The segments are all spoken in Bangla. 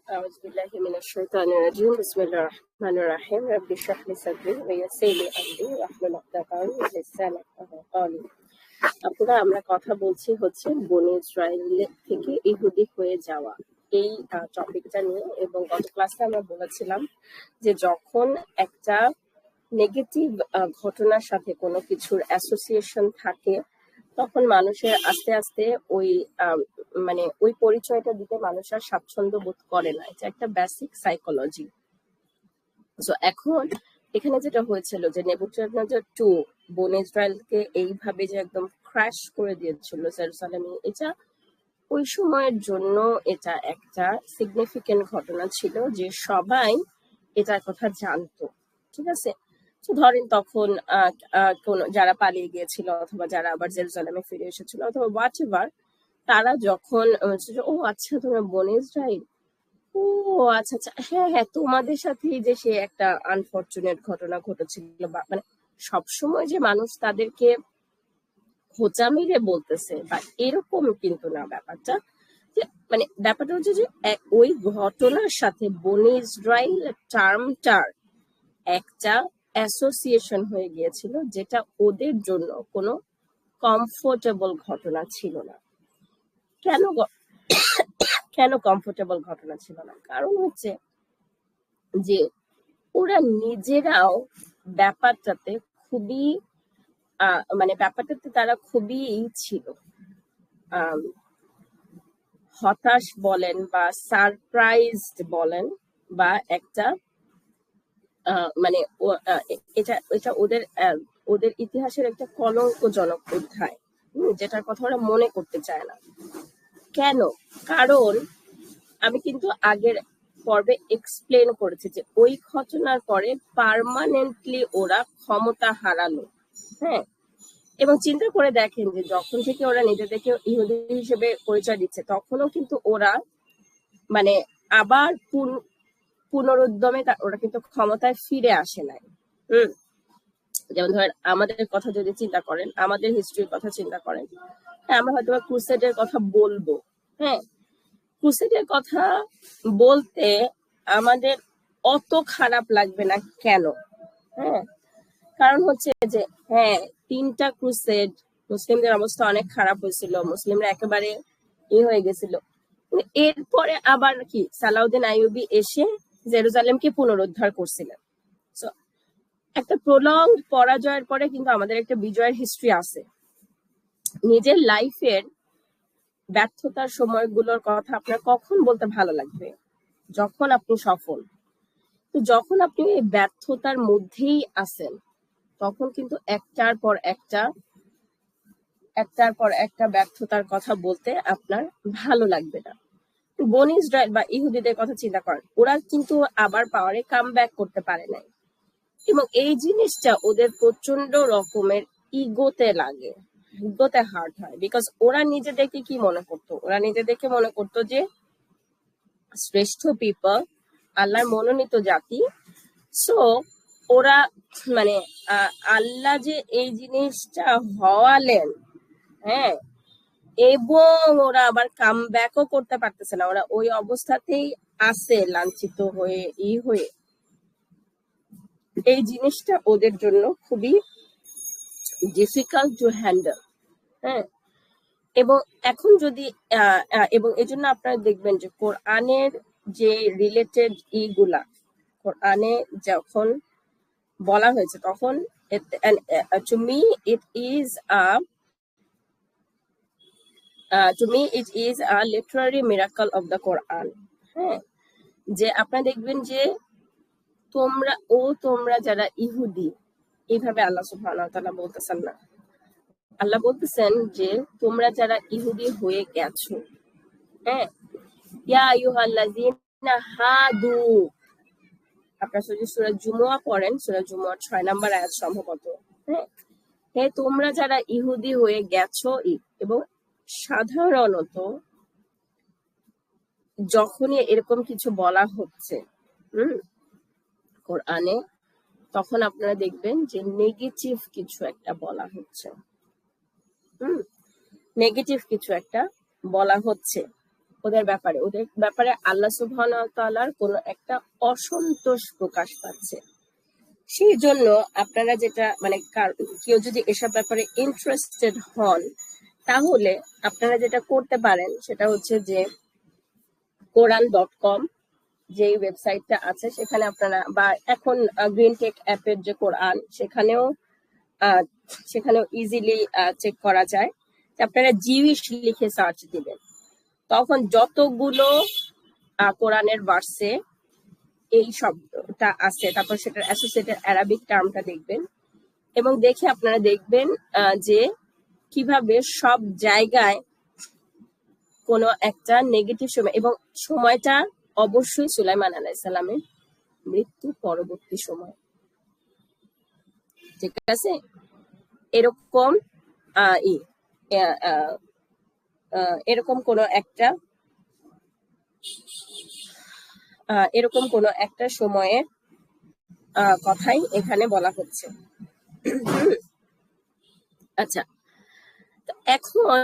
أعوذ بالله من الشيطان الرجيم بسم الله الرحمن الرحيم رب اشرح لي صدري ويسر لي أمري واحلل عقدة من لساني يفقهوا قولي। আপনারা আমরা কথা বলছি হচ্ছে বনি ইসরায়েল থেকে ইহুদি হয়ে যাওয়া এই টপিকটা নিয়ে, এবং গত ক্লাসে আমরা বলেছিলাম যে যখন একটা নেগেটিভ ঘটনার সাথে কোনো কিছুর অ্যাসোসিয়েশন থাকে তখন মানুষের আস্তে আস্তে ওই মানে ওই পরিচয়টা দিতে মানুষ আর স্বাচ্ছন্দ্য বোধ করে না। এটা একটা বেসিক সাইকোলজি। তো এখন এখানে যেটা হয়েছিল যে নেবুকাদনেজার 2 বনি ইসরায়েলকে এইভাবে যে একদম ক্র্যাশ করে দিয়েছিল জেরুজালেমে, এটা ওই সময়ের জন্য এটা একটা সিগনিফিকেন্ট ঘটনা ছিল যে সবাই এটার কথা জানতো। ঠিক আছে, তো ধরেন তখন কোন যারা পালিয়ে গিয়েছিল অথবা যারা আবার জেরুজালেমে ফিরে এসেছিল অথবা হোয়াট এভার, তারা যখন ও আচ্ছা তোমরা বনি ইসরায়েল, ও আচ্ছা আচ্ছা, হ্যাঁ হ্যাঁ, তোমাদের সাথে যে সে একটা আনফরচুনেট ঘটনা ঘটেছিল, বা মানে সবসময় যে মানুষ তাদেরকে খোঁচা মেরে বলতেছে বা এরকম কিন্তু না ব্যাপারটা। যে মানে ব্যাপারটা হচ্ছে যে ওই ঘটনার সাথে বনি ইসরায়েল টার্মটার একটা অ্যাসোসিয়েশন হয়ে গিয়েছিল, যেটা ওদের জন্য কোনো কমফোর্টেবল ঘটনা ছিল না। কেন কেন কমফোর্টেবল ঘটনা ছিল না? কারণ হচ্ছে যে ওরা নিজেরাও ব্যাপারটাতে খুবই মানে ব্যাপারটাতে তারা খুবই ছিল হতাশ বলেন বা সারপ্রাইজড বলেন, বা একটা মানে এটা এটা ওদের ওদের ইতিহাসের একটা কলঙ্কজনক অধ্যায়, যেটার কথা ওরা মনে করতে চায় না। কেন? কারণ আমি কিন্তু আগের পর্বে এক্সপ্লেন করেছি যে ওই ঘটনার পরে পার্মানেন্টলি ওরা ক্ষমতা হারালো। হ্যাঁ, এবং চিন্তা করে দেখেন যে যখন থেকে ওরা নিজেদেরকে ইহুদি হিসেবে পরিচয় দিচ্ছে তখনও কিন্তু ওরা মানে আবার পুনরুদ্যমে ওরা কিন্তু ক্ষমতায় ফিরে আসে নাই। যেমন ধরেন আমাদের কথা যদি চিন্তা করেন, আমাদের হিস্ট্রির কথা চিন্তা করেন, আমরা হয়তো ক্রুসেডের কথা বলবো। হ্যাঁ, ক্রুসেডের কথা বলতে আমাদের অত খারাপ লাগবে না। কেন? হ্যাঁ, কারণ হচ্ছে যে হ্যাঁ 3টা ক্রুসেড মুসলিমদের অবস্থা অনেক খারাপ হয়েছিল, মুসলিমরা একেবারে হয়ে গেছিল। এরপরে আবার কি সালাউদ্দিন আইয়ুবী এসে জেরুজালেমকে পুনরুদ্ধার করছিলেন। একটা প্রলং পরাজয়ের পরে কিন্তু আমাদের একটা বিজয়ের হিস্ট্রি আছে। নিজের লাইফের ব্যর্থতার সময়গুলোর কথা আপনার কখন বলতে ভালো লাগবে? যখন আপনি সফল। তো যখন আপনি এই ব্যর্থতার মধ্যেই আছেন তখন কিন্তু একটার পর একটা ব্যর্থতার কথা বলতে আপনার ভালো লাগবে না। বনি ইসরায়েল বা ইহুদিদের কথা চিন্তা করেন, ওরা কিন্তু আবার পাওয়ারে কাম ব্যাক করতে পারে নাই, এবং এই জিনিসটা ওদের প্রচন্ড রকমের ইগোতে লাগে, ইগোতে হার্ট হয়। বিকজ ওরা নিজেদেরকে কি মনে করতো? ওরা নিজেদেরকে মনে করতো যে শ্রেষ্ঠ পিপল, আল্লাহর মনোনীত জাতি। সো ওরা মানে আল্লাহ যে এই জিনিসটা হওয়ালেন, হ্যাঁ, এবং ওরা আবার কাম ব্যাকও করতে পারতেছে না, ওরা ওই অবস্থাতেই আছে লাঞ্ছিত হয়ে হয়ে। এই জিনিসটা ওদের জন্য খুবই ডিফিকাল্ট টু হ্যান্ডেল। হ্যাঁ, এবং এখন যদি এবং এই জন্য আপনারা দেখবেন যে কোরআনের যে রিলেটেড ইগুলা কোরআনে যখন বলা হয়েছে তখন to me it is a literary miracle of the Quran. হ্যাঁ, যে আপনারা দেখবেন যে তোমরা যারা ইহুদি, এইভাবে আল্লাহ সুবহানাহু ওয়া তাআলা বলতেছেন না। আল্লাহ বলতেছেন যে তোমরা যারা ইহুদি হয়ে গেছো, হ্যাঁ, ইয়া আইয়ুহাল্লাযীনা হাদু, আপনারা যদি সূরা জুমুয়া পড়েন, সূরা জুমুয়ার 6 নম্বর আয়াত সম্ভবত, হ্যাঁ, হে তোমরা যারা ইহুদি হয়ে গেছো। এবং সাধারণত যখনই এরকম কিছু বলা হচ্ছে কোরআনে, তখন আপনারা দেখবেন যে নেগেটিভ কিছু একটা বলা হচ্ছে। নেগেটিভ কিছু একটা বলা হচ্ছে। ওদের ব্যাপারে আল্লাহ সুবহানাহু ওয়া তাআলার কোনো একটা অসন্তোষ প্রকাশ পাচ্ছে। সেই জন্য আপনারা যেটা মানে কেউ যদি এসব ব্যাপারে ইন্টারেস্টেড হন, তাহলে আপনারা যেটা করতে পারেন সেটা হচ্ছে যে Quran.com যে ওয়েবসাইটটা আছে সেখানে আপনারা, বা এখন গ্রিন টেক অ্যাপের যে কোরআন সেখানেও ইজিলি চেক করা যায়। আপনারা জিউইশ লিখে সার্চ দিবেন, তখন যতগুলো কোরআনের ভার্সে এই শব্দটা আছে, তারপর সেটার অ্যাসোসিয়েটেড অ্যারাবিক টার্মটা দেখবেন, এবং দেখে আপনারা দেখবেন যে কিভাবে সব জায়গায় কোনো একটা নেগেটিভ সময়, এবং সময়টা অবশ্যই সুলাইমান আলাইহিস সালামের মৃত্যু পরবর্তী সময়, ঠিক আছে? এরকম এরকম কোনো একটা সময়ের কথাই এখানে বলা হচ্ছে। আচ্ছা, এখন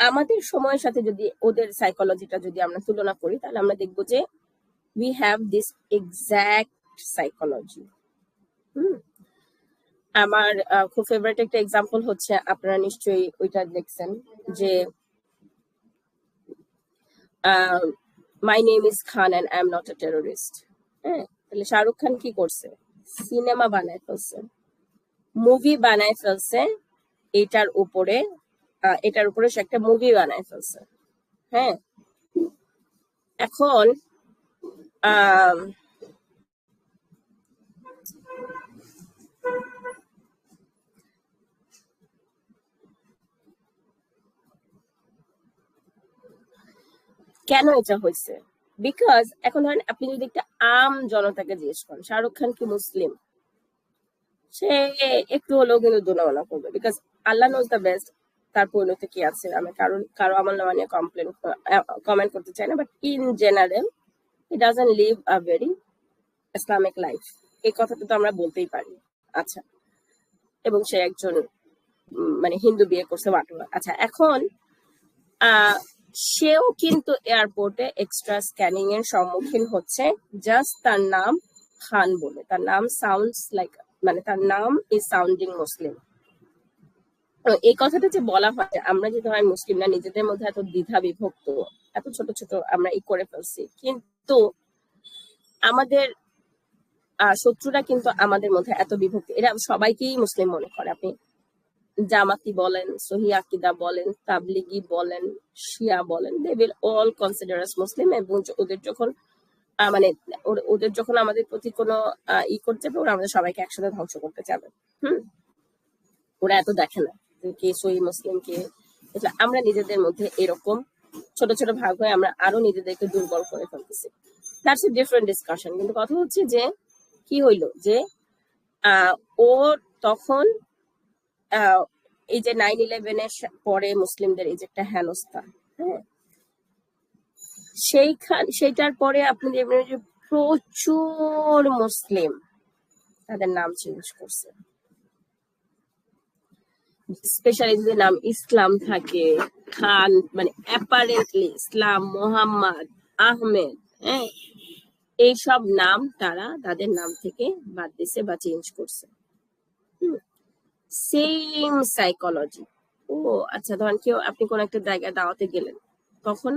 আমাদের সময়ের সাথে যদি ওদের সাইকোলজিটা যদি আমরা তুলনা করি, তাহলে আমরা দেখবো যে we have this exact psychology. আমার খুব ফেভারিট একটা এক্সাম্পল হচ্ছে, আপনারা নিশ্চয়ই ওইটা দেখছেন যে my name is Khan and I am not a terrorist. হ্যাঁ, তাহলে শাহরুখ খান কি করছে? সিনেমা বানায় ফেলছে, মুভি বানায় ফেলছে, এটার উপরে সে একটা মুভি বানায় ফেলছে। হ্যাঁ, এখন কেন এটা হয়েছে? বিকজ এখন ধরেন আপনি যদি একটা আম জনতাকে জিজ্ঞেস করেন শাহরুখ খান কি মুসলিম, সে একটু হলেও কিন্তু দোনামনা করবে, because Allah knows the best তার পরিণতি কি আছে। আমি কারো আমল নামা নিয়ে কমেন্ট করতে চাই না, but in general he doesn't live a very Islamic life, এই কথাটা তো আমরা বলতেই পারি। আচ্ছা, এবং সে একজন মানে হিন্দু বিয়ে করছে ওয়াটএভার। আচ্ছা, এখন সেও কিন্তু এয়ারপোর্টে এক্সট্রা স্ক্যানিং এর সম্মুখীন হচ্ছে জাস্ট তার নাম খান বলে। তার নাম সাউন্ডস লাইক, মানে তার নাম ইজ সাউন্ডিং মুসলিম। এই কথাটা যে বলা হয়, আমরা যে ধরেন মুসলিমরা নিজেদের মধ্যে এত দ্বিধা বিভক্ত, এত ছোট ছোট আমরা করে ফেলছি, কিন্তু আমাদের শত্রুরা কিন্তু আমাদের মধ্যে এত বিভক্তি, এরা সবাইকেই মুসলিম মনে করে। আপনি জামাতি বলেন, সহি আকিদা বলেন, তাবলিগি বলেন, শিয়া বলেন, দে উইল অল কনসিডার আস মুসলিম। এবং ওদের যখন আমাদের প্রতি কোনো করতে যাবে, ওরা আমাদের সবাইকে একসাথে ধ্বংস করতে যাবে। ওরা এত দেখে না কে সহি মুসলিম কে। আমরা নিজেদের মধ্যে এরকম ছোট ছোট ভাগ হয়ে আমরা আরো নিজেদেরকে দুর্বল করে ফেলতেছি। That's a different discussion. কিন্তু কথা হচ্ছে যে কি হইলো যে ও তখন এই যে 9/11 এর পরে মুসলিমদের এই যে একটা হেনস্থা, হ্যাঁ, সেইটার পরে আপনি দেখবেন যে প্রচুর মুসলিম তাদের নাম চেঞ্জ করছে, স্পেশালি যদি নাম ইসলাম থাকে, খান মানে অ্যাপারেন্টলি ইসলাম, মোহাম্মদ, আহমেদ, হ্যাঁ, এইসব নাম তারা তাদের নাম থেকে বাদ দিছে বা চেঞ্জ করছে। Same psychology. ও আচ্ছা, ধরেন কেউ আপনি কোন একটা জায়গায় দাওয়াতে গেলেন, তখন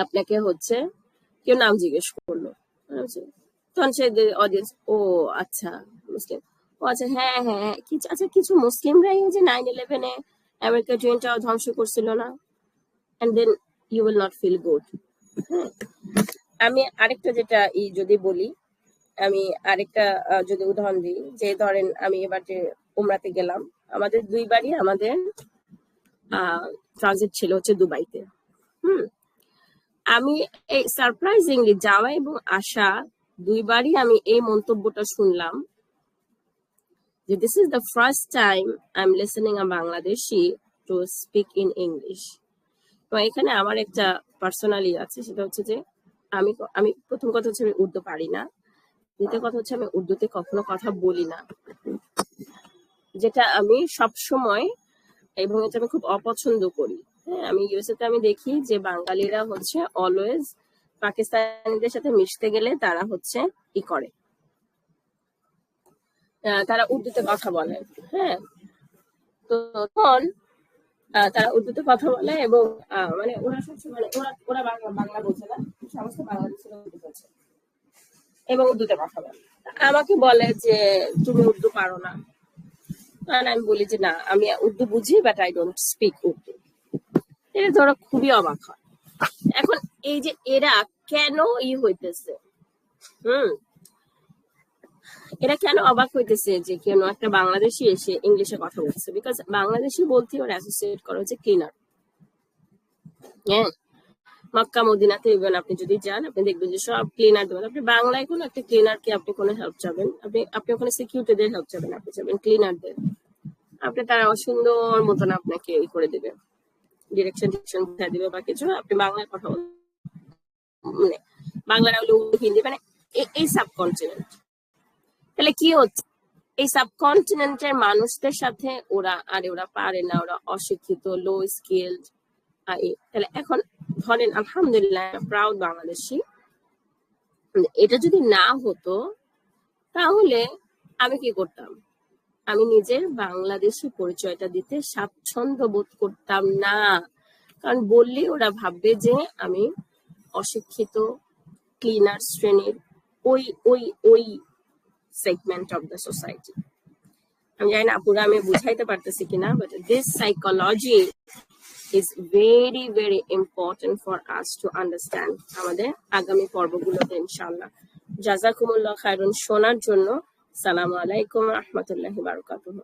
আপনাকে হচ্ছে কেউ নাম জিজ্ঞেস করলো, তখন সে অডিয়েন্স, ও আচ্ছা মুসলিম, ও আচ্ছা হ্যাঁ হ্যাঁ কিছু, আচ্ছা কিছু মুসলিমরাই যে 9/11 আমেরিকা ট্রেনটাও ধ্বংস করছিল না, and then you will not feel good. আমি আরেকটা যেটা যদি বলি, আমি আরেকটা যদি উদাহরণ দিই, যে ধরেন আমি এবার যে উমরাতে গেলাম, আমাদের দুইবারই আমাদের ট্রানজিট ছিল হচ্ছে দুবাইতে। আমি সারপ্রাইজিংলি যাওয়া এবং আসা দুইবারই আমি এই মন্তব্যটা শুনলাম যে this is the first time I am listening a Bangladeshi to speak in English. তো এখানে আমার একটা পার্সোনালি আছে, সেটা হচ্ছে যে আমি প্রথম কথা হচ্ছে আমি উর্দু পারি না, দ্বিতীয় কথা হচ্ছে আমি উর্দুতে কখনো কথা বলি না, যেটা আমি সবসময় এই ভঙ্গিটা আমি খুব অপছন্দ করি। হ্যাঁ, আমি ইউএসএ তে আমি দেখি যে বাঙালিরা হচ্ছে অলওয়েজ পাকিস্তানিদের সাথে মিশতে গেলে তারা হচ্ছে ই করে, তারা উর্দুতে কথা বলে। হ্যাঁ, তো তখন তারা উর্দুতে কথা বলে এবং মানে ওরা সবসময় মানে ওরা ওরা বাংলা বাংলা বলছে না, সমস্ত বাংলাদেশিরা উর্দু বলছে এবং উর্দুতে কথা বলে। আমাকে বলে যে তুমি উর্দু পারো না, আর আমি বলি যে না আমি উর্দু বুঝি but I don't speak Urdu. এটা ধরো খুবই অবাক হয়। এখন এই যে এরা কেন হইতেছে, এরা কেন অবাক হইতেছে যে কেন একটা বাংলাদেশি এসে ইংলিশে কথা বলছে, বিকজ বাংলাদেশি বলতে ওরা অ্যাসোসিয়েট করা হচ্ছে ক্লিনার। হ্যাঁ, মক্কা মদিনাতে ইভেন আপনি যদি যান আপনি দেখবেন যে সব ক্লিনার দেবেন। আপনি বাংলায় কোনো একটা ক্লিনারকে আপনি কোনো হেল্প চাবেন, আপনি ওখানে সিকিউরিটিদের হেল্প চাবেন, আপনি চাবেন ক্লিনারদের, আপনি তারা সুন্দর মতন আপনাকে ই করে দেবে, ডিরেকশন বুঝাই দিবে বা কিছু। আপনি বাংলায় কথা বলবেন, মানে বাংলার হলো হিন্দি, মানে এই সাবকন্টিনেন্ট। তাহলে কি হচ্ছে, এই সাবকন্টিনেন্টের মানুষদের সাথে ওরা পারে না, ওরা অশিক্ষিত, লো স্কিলড। তাহলে এখন ধরেন আলহামদুলিল্লাহ প্রাউড বাংলাদেশি, এটা যদি না হতো তাহলে আমি কি করতাম, আমি নিজের বাংলাদেশি পরিচয়টা দিতে স্বাচ্ছন্দ্য বোধ করতাম না, কারণ বললে ওরা ভাববে যে আমি অশিক্ষিত ক্লিনার শ্রেণীর ওই ওই ওই সেগমেন্ট অফ দ্য সোসাইটি। আমি জানি না পুরো আমি বুঝাইতে পারতেছি কিনা, but this psychology is very very important for us to understand আমাদের আগামী পর্বগুলোতে ইনশাআল্লাহ। জাযাকুমুল্লাহ খায়রান শোনার জন্য। সালামু আলাইকুম রাহমাতুল্লাহি বারাকাতুহু।